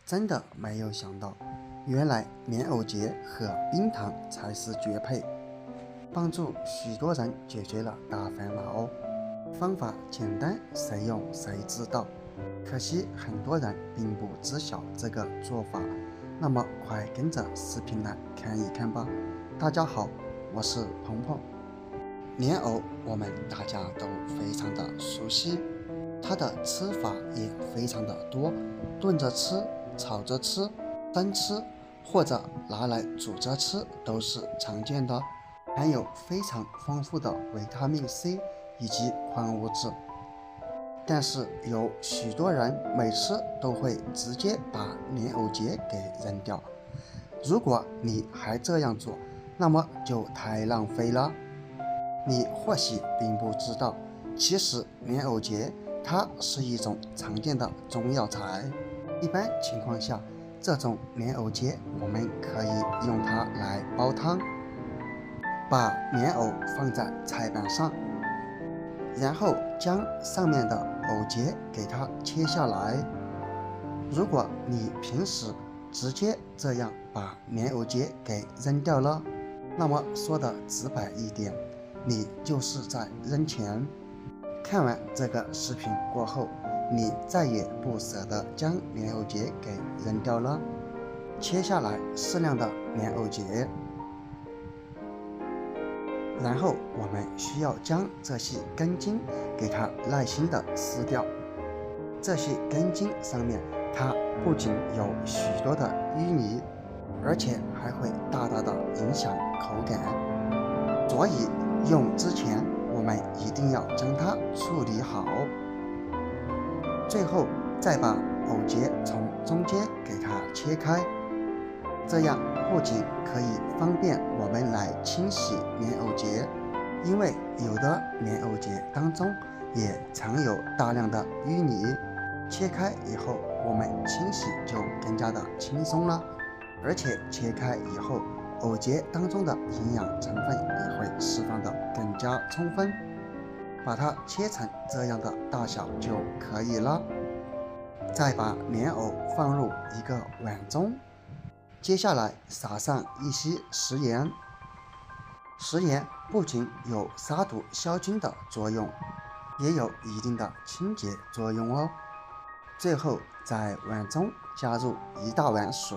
真的没有想到，原来莲藕结和冰糖才是绝配，帮助许多人解决了大烦恼哦。方法简单，谁用谁知道。可惜很多人并不知晓这个做法，那么快跟着视频来看一看吧。大家好，我是鹏鹏。莲藕我们大家都非常的熟悉，它的吃法也非常的多，炖着吃、炒着吃、生吃或者拿来煮着吃都是常见的，含有非常丰富的维他命 C 以及矿物质。但是有许多人每次都会直接把莲藕结给扔掉，如果你还这样做，那么就太浪费了。你或许并不知道，其实莲藕结它是一种常见的中药材。一般情况下，这种莲藕结我们可以用它来煲汤。把莲藕放在菜板上，然后将上面的藕结给它切下来。如果你平时直接这样把莲藕结给扔掉了，那么说的直白一点，你就是在扔钱。看完这个视频过后，你再也不舍得将莲藕结给扔掉了。切下来适量的莲藕结，然后我们需要将这些根茎给它耐心的撕掉。这些根茎上面它不仅有许多的淤泥，而且还会大大的影响口感，所以用之前我们一定要将它处理好。最后再把藕结从中间给它切开，这样不仅可以方便我们来清洗莲藕结，因为有的莲藕结当中也藏有大量的淤泥，切开以后我们清洗就更加的轻松了。而且切开以后，藕结当中的营养成分也会释放的更加充分。把它切成这样的大小就可以了。再把莲藕放入一个碗中，接下来撒上一些食盐。食盐不仅有杀毒消菌的作用，也有一定的清洁作用哦。最后在碗中加入一大碗水，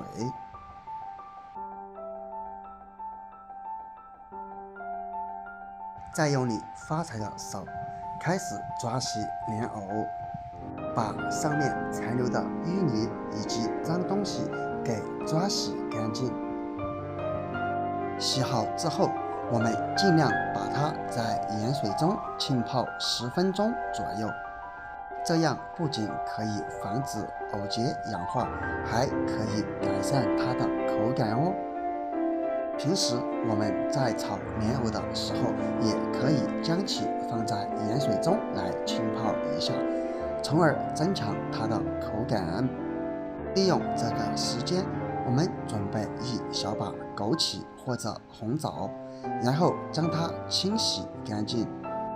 再用你发财的手开始抓洗莲藕，把上面残留的淤泥以及脏东西给抓洗干净。洗好之后，我们尽量把它在盐水中浸泡10分钟左右，这样不仅可以防止藕结氧化，还可以改善它的口感哦。平时我们在炒莲藕的时候，也可以将其放在盐水中来浸泡一下，从而增强它的口感。利用这个时间，我们准备一小把枸杞或者红枣，然后将它清洗干净。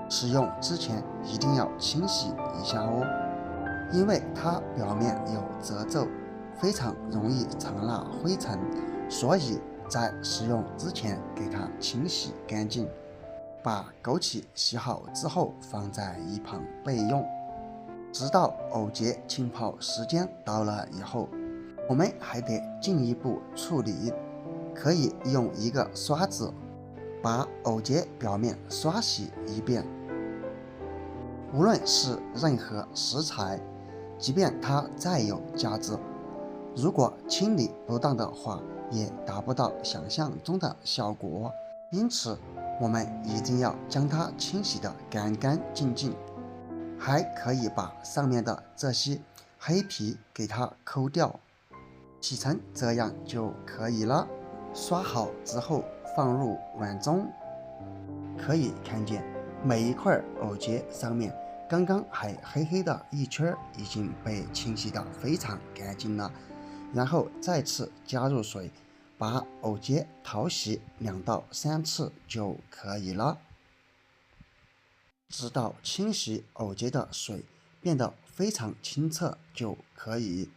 使用之前一定要清洗一下哦，因为它表面有褶皱，非常容易藏纳灰尘，所以在使用之前给它清洗干净。把枸杞洗好之后放在一旁备用。直到藕结浸泡时间到了以后，我们还得进一步处理，可以用一个刷子把藕结表面刷洗一遍。无论是任何食材，即便它再有价值，如果清理不当的话，也达不到想象中的效果。因此我们一定要将它清洗得干干净净，还可以把上面的这些黑皮给它抠掉，洗成这样就可以了。刷好之后放入碗中，可以看见每一块藕结上面刚刚还黑黑的一圈已经被清洗得非常干净了。然后再次加入水，把藕结淘洗2到3次就可以了，直到清洗藕结的水变得非常清澈就可以。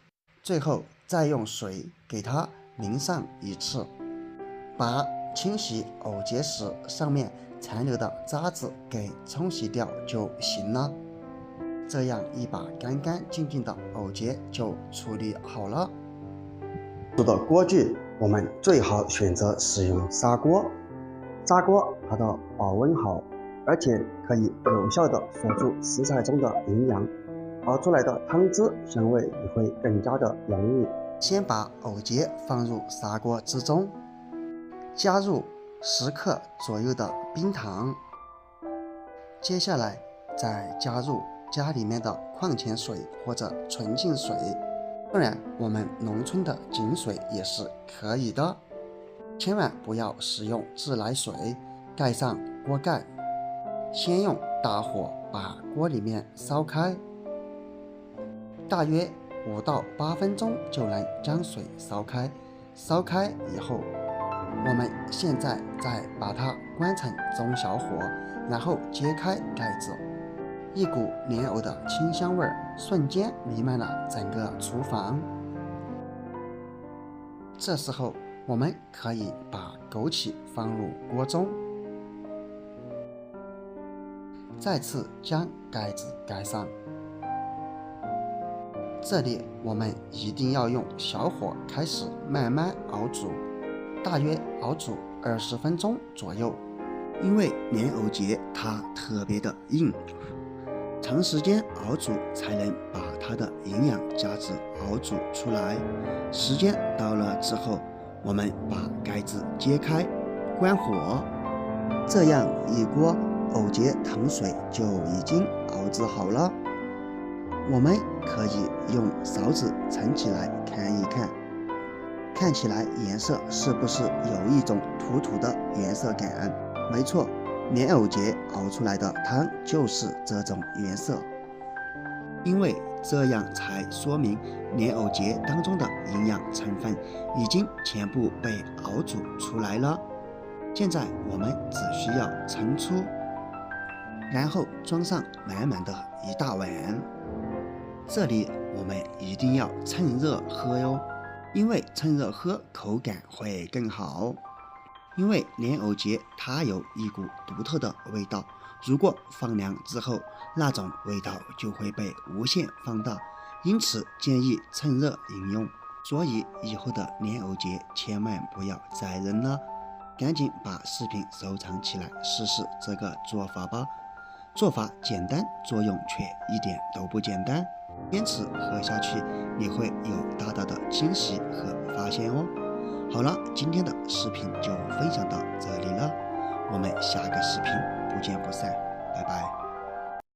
最后再用水给它淋上一次，把清洗藕结时上面残留的渣子给冲洗掉就行了。这样一把干干净净的藕结就处理好了。煮的锅具我们最好选择使用砂锅，砂锅它的保温好，而且可以有效的锁住食材中的营养，熬出来的汤汁香味也会更加的浓郁。先把藕结放入砂锅之中，加入10克左右的冰糖，接下来再加入家里面的矿泉水或者纯净水，当然我们农村的井水也是可以的。千万不要使用自来水，盖上锅盖，先用大火把锅里面烧开，大约5到8分钟就能将水烧开。烧开以后，我们现在再把它关成中小火，然后揭开盖子，一股莲藕的清香味瞬间弥漫了整个厨房。这时候我们可以把枸杞放入锅中，再次将盖子盖上。这里我们一定要用小火开始慢慢熬煮，大约熬煮20分钟左右。因为莲藕结它特别的硬，长时间熬煮才能把它的营养价值熬煮出来。时间到了之后，我们把盖子揭开，关火，这样一锅藕结糖水就已经熬制好了。我们可以用勺子盛起来看一看，看起来颜色是不是有一种土土的颜色感？没错，莲藕结熬出来的汤就是这种颜色，因为这样才说明莲藕结当中的营养成分已经全部被熬煮出来了。现在我们只需要盛出，然后装上满满的一大碗。这里我们一定要趁热喝哟，因为趁热喝口感会更好。因为莲藕结它有一股独特的味道，如果放凉之后，那种味道就会被无限放大，因此建议趁热饮用。所以以后的莲藕结千万不要再扔了，赶紧把视频收藏起来，试试这个做法吧。做法简单，作用却一点都不简单。坚持喝下去，你会有大大的惊喜和发现哦。好了，今天的视频就分享到这里了，我们下个视频不见不散，拜拜。